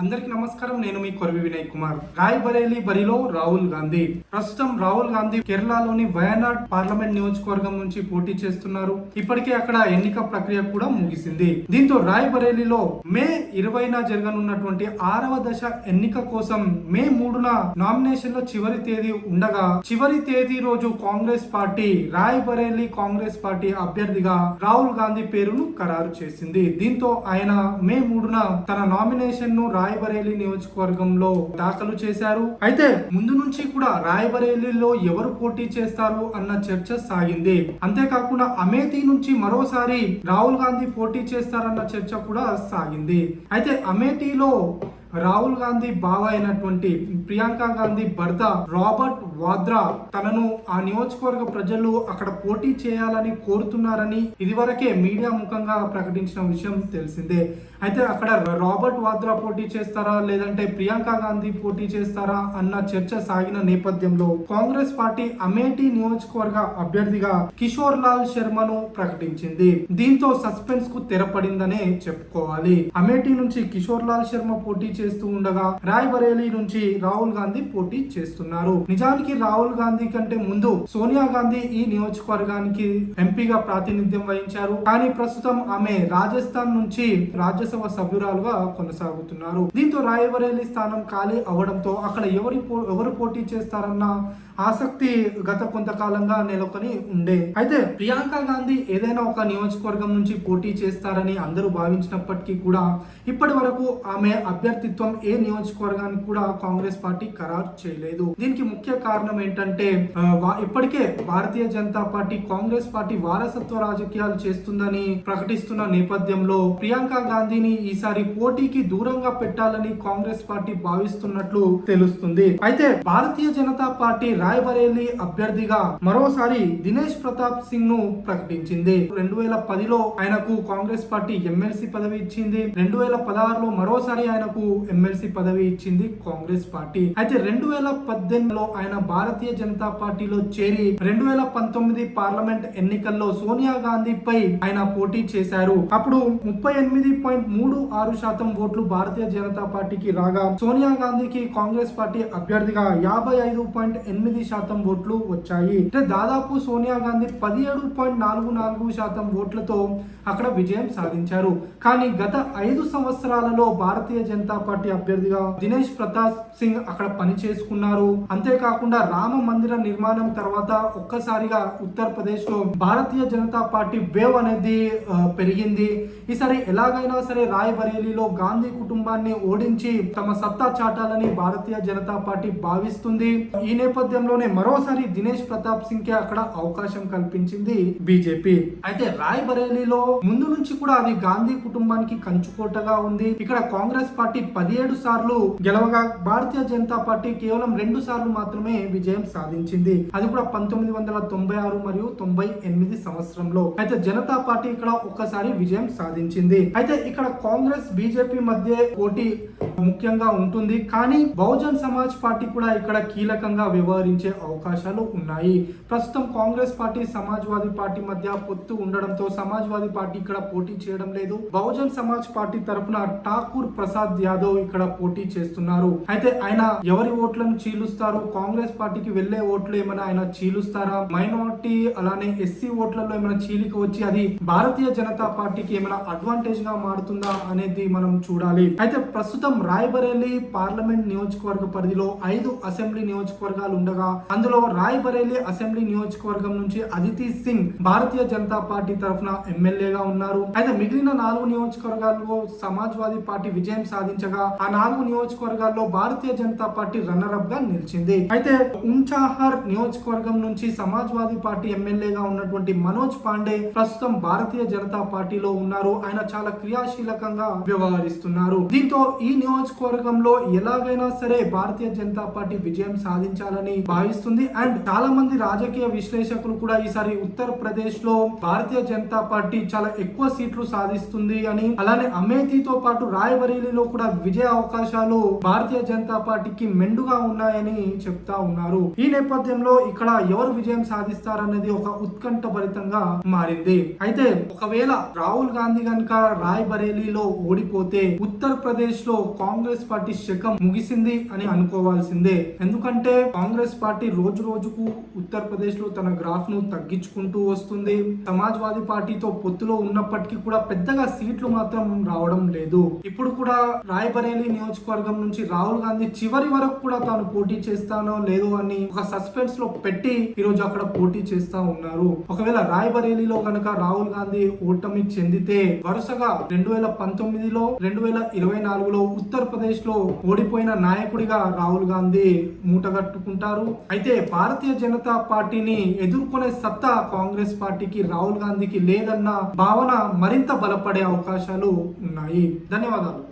అందరికి నమస్కారం. నేను మీ కొరవి వినయ్ కుమార్. రాయ్బరేలీ బరిలో రాహుల్ గాంధీ. ప్రస్తుతం రాహుల్ గాంధీ కేరళలోని వయనాడ్ పార్లమెంట్ నియోజకవర్గం నుంచి పోటీ చేస్తున్నారు. ఇప్పటికే అక్కడ ఎన్నిక ప్రక్రియ కూడా ముగిసింది. దీంతో రాయ్బరేలీలో మే 20న జరగనున్నటువంటి 6వ దశ ఎన్నిక కోసం మే 3న నామినేషన్ల చివరి తేదీ ఉండగా, చివరి తేదీ రోజు కాంగ్రెస్ పార్టీ రాయ్బరేలీ కాంగ్రెస్ పార్టీ అభ్యర్థిగా రాహుల్ గాంధీ పేరును ఖరారు చేసింది. దీంతో ఆయన మే 3న తన నామినేషన్ ను రాయ్బరేలీ నియోజకవర్గంలో దాఖలు చేశారు. అయితే ముందు నుంచి కూడా రాయ్బరేలీలో ఎవరు పోటీ చేస్తారు అన్న చర్చ సాగింది. అంతేకాకుండా అమేథీ నుంచి మరోసారి రాహుల్ గాంధీ పోటీ చేస్తారన్న చర్చ కూడా సాగింది. అయితే అమేథీలో రాహుల్ గాంధీ బావ అయినటువంటి ప్రియాంక గాంధీ భర్త రాబర్ట్ వాద్రా తనను ఆ నియోజకవర్గ ప్రజలు అక్కడ పోటీ చేయాలని కోరుతున్నారని ఇదివరకే మీడియా ముఖంగా ప్రకటించిన విషయం తెలిసిందే. అయితే అక్కడ రాబర్ట్ వాద్రా పోటీ చేస్తారా లేదంటే ప్రియాంక గాంధీ పోటీ చేస్తారా అన్న చర్చ సాగిన నేపథ్యంలో కాంగ్రెస్ పార్టీ అమేఠీ నియోజకవర్గ అభ్యర్థిగా కిషోర్ లాల్ శర్మను ప్రకటించింది. దీంతో సస్పెన్స్ కు తెరపడిందనే చెప్పుకోవాలి. అమేఠీ నుంచి కిషోర్ లాల్ శర్మ పోటీ చేస్తూ ఉండగా రాయ్బరేలీ నుంచి రాహుల్ గాంధీ పోటీ చేస్తున్నారు. నిజానికి రాహుల్ గాంధీ కంటే ముందు సోనియా గాంధీ ఈ నియోజకవర్గానికి ఎంపీగా ప్రాతినిధ్యం వహించారు. కానీ ప్రస్తుతం ఆమె రాజస్థాన్ నుంచి రాజ్యసభ సభ్యురాలుగా కొనసాగుతున్నారు. దీంతో రాయ్బరేలీ స్థానం ఖాళీ అవడంతో అక్కడ ఎవరు పోటీ చేస్తారన్న ఆసక్తి గత కొంతకాలంగా నెలకొని ఉండే. అయితే ప్రియాంక గాంధీ ఏదైనా ఒక నియోజకవర్గం నుంచి పోటీ చేస్తారని అందరూ భావించినప్పటికీ కూడా ఇప్పటి వరకు ఆమె అభ్యర్థిత్వం ఏ నియోజకవర్గానికి కూడా కాంగ్రెస్ పార్టీ ఖరారు చేయలేదు. దీనికి ముఖ్య కారణం ఏంటంటే ఇప్పటికే భారతీయ జనతా పార్టీ కాంగ్రెస్ పార్టీ వారసత్వ రాజకీయాలు చేస్తుందని ప్రకటిస్తున్న నేపథ్యంలో ప్రియాంక గాంధీని ఈసారి పోటీకి దూరంగా పెట్టాలని కాంగ్రెస్ పార్టీ భావిస్తున్నట్లు తెలుస్తుంది. అయితే భారతీయ జనతా పార్టీ రాయ్బరేలీ అభ్యర్థిగా మరోసారి దినేష్ ప్రతాప్ సింగ్ ను ప్రకటించింది. 2010లో ఆయనకు కాంగ్రెస్ పార్టీ ఎమ్మెల్సీ పదవి ఇచ్చింది. 2016లో మరోసారి ఆయనకు ఎమ్మెల్సీ పదవి ఇచ్చింది కాంగ్రెస్ పార్టీ. అయితే 2018లో ఆయన భారతీయ జనతా పార్టీలో చేరి 2019 పార్లమెంట్ ఎన్నికల్లో సోనియా గాంధీపై ఆయన పోటీ చేశారు. అప్పుడు 38.36% ఓట్లు భారతీయ జనతా పార్టీకి రాగా సోనియా గాంధీకి కాంగ్రెస్ పార్టీ అభ్యర్థిగా 55.8% ఓట్లు వచ్చాయి. అంటే దాదాపు సోనియా గాంధీ 17.44% ఓట్లతో అక్కడ విజయం సాధించారు. కానీ గత 5 సంవత్సరాలలో భారతీయ జనతా పార్టీ అభ్యర్థిగా దినేష్ ప్రతాప్ సింగ్ అక్కడ పని చేసుకున్నారు. అంతేకాకుండా రామ మందిర నిర్మాణం తర్వాత ఒక్కసారిగా ఉత్తరప్రదేశ్ లో భారతీయ జనతా పార్టీ వేవ్ అనేది పెరిగింది. ఈసారి ఎలాగైనా సరే రాయ్బరేలీలో గాంధీ కుటుంబాన్ని ఓడించి తమ సత్తా చాటాలని భారతీయ జనతా పార్టీ భావిస్తుంది. ఈ నేపథ్యంలోనే మరోసారి దినేష్ ప్రతాప్ సింగ్ కి అక్కడ అవకాశం కల్పించింది బీజేపీ. అయితే రాయ్బరేలీలో ముందు నుంచి కూడా అది గాంధీ కుటుంబానికి కంచుకోటగా ఉంది. ఇక్కడ కాంగ్రెస్ పార్టీ 17 సార్లు గెలవగా భారతీయ జనతా పార్టీ కేవలం 2 సార్లు మాత్రమే విజయం సాధించింది. అది కూడా 1996 మరియు 98 సంవత్సరంలో. అయితే జనతా పార్టీ ఇక్కడ ఒక్కసారి విజయం సాధించింది. అయితే ఇక్కడ కాంగ్రెస్ బీజేపీ మధ్య పోటీ ముఖ్యంగా ఉంటుంది. కానీ బహుజన్ సమాజ్ పార్టీ కూడా ఇక్కడ కీలకంగా వ్యవహరించే అవకాశాలు ఉన్నాయి. ప్రస్తుతం కాంగ్రెస్ పార్టీ సమాజ్వాదీ పార్టీ మధ్య పొత్తు ఉండడంతో సమాజ్వాదీ పార్టీ ఇక్కడ పోటీ చేయడం లేదు. బహుజన్ సమాజ్ పార్టీ తరఫున ఠాకూర్ ప్రసాద్ యాదవ్ ఇక్కడ పోటీ చేస్తున్నారు. అయితే ఆయన ఎవరి ఓట్లను చీలుస్తారు? కాంగ్రెస్ పార్టీకి వెళ్లే ఓట్లు ఏమైనా ఆయన చీలుస్తారా? మైనారిటీ అలానే ఎస్సీ ఓట్లలో ఏమైనా చీలిక వచ్చి అది భారతీయ జనతా పార్టీకి ఏమైనా అడ్వాంటేజ్ గా మారుతుందా అనేది మనం చూడాలి. అయితే ప్రస్తుతం రాయ్బరేలీ పార్లమెంట్ నియోజకవర్గ పరిధిలో 5 అసెంబ్లీ నియోజకవర్గాలు ఉండగా అందులో రాయ్బరేలీ అసెంబ్లీ నియోజకవర్గం నుంచి అదితి సింగ్ భారతీయ జనతా పార్టీ తరఫున ఎమ్మెల్యేగా ఉన్నారు. అయితే మిగిలిన 4 నియోజకవర్గాల్లో సమాజ్వాదీ పార్టీ విజయం సాధించగా ఆ 4 నియోజకవర్గాల్లో Bharatiya Janata party runner up గా నిలిచింది. అయితే ఉంచాహర్ నియోజకవర్గం నుంచి సమాజ్వాదీ పార్టీ ఎమ్మెల్యేగా ఉన్నటువంటి మనోజ్ పాండే ప్రస్తుతం భారతీయ జనతా పార్టీలో ఉన్నారు. ఆయన చాలా క్రియాశీలకంగా వ్యవహరిస్తున్నారు. దీంతో ఈ నియోజకవర్గంలో ఎలాగైనా సరే భారతీయ జనతా పార్టీ విజయం సాధించాలని భావిస్తుంది. అండ్ చాలా మంది రాజకీయ విశ్లేషకులు కూడా ఈసారి ఉత్తరప్రదేశ్ లో భారతీయ జనతా పార్టీ చాలా ఎక్కువ సీట్లు సాధిస్తుంది అని, అలానే అమేథీతో పాటు రాయ్బరేలీలో కూడా విజయ అవకాశాలు భారతీయ జనతా పార్టీకి మెండుగా ఉన్నాయని చెప్తా ఉన్నారు. ఈ నేపథ్యంలో ఇక్కడ ఎవరు విజయం సాధిస్తారనేది ఒక ఉత్కంఠభరితంగా మారింది. అయితే ఒకవేళ రాహుల్ గాంధీ గనుక రాయ్బరేలీలో ఓడిపోతే ఉత్తరప్రదేశ్ లో కాంగ్రెస్ పార్టీ శకం ముగిసింది అని అనుకోవాల్సిందే. ఎందుకంటే కాంగ్రెస్ పార్టీ రోజు రోజుకు ఉత్తరప్రదేశ్ లో తన గ్రాఫ్ ను తగ్గించుకుంటూ వస్తుంది. సమాజ్వాదీ పార్టీతో పొత్తులో ఉన్నప్పటికీ కూడా పెద్దగా సీట్లు మాత్రం రావడం లేదు. ఇప్పుడు కూడా రాయ్బరేలీ నియోజకవర్గం నుంచి రాహుల్ గాంధీ చివరి వరకు కూడా తాను పోటీ చేస్తానో లేదో అని ఒక సస్పెన్స్ లో పెట్టి ఈ రోజు అక్కడ పోటీ చేస్తా ఉన్నారు. ఒకవేళ రాయ్బరేలీలో గనక రాహుల్ గాంధీ ఓటమి చెందితే వరుసగా 2019లో 2024లో ఉత్తరప్రదేశ్ లో ఓడిపోయిన నాయకుడిగా రాహుల్ గాంధీ మూటగట్టుకుంటారు. అయితే భారతీయ జనతా పార్టీని ఎదుర్కొనే సత్తా కాంగ్రెస్ పార్టీకి రాహుల్ గాంధీకి లేదన్న భావన మరింత బలపడే అవకాశాలు ఉన్నాయి. ధన్యవాదాలు.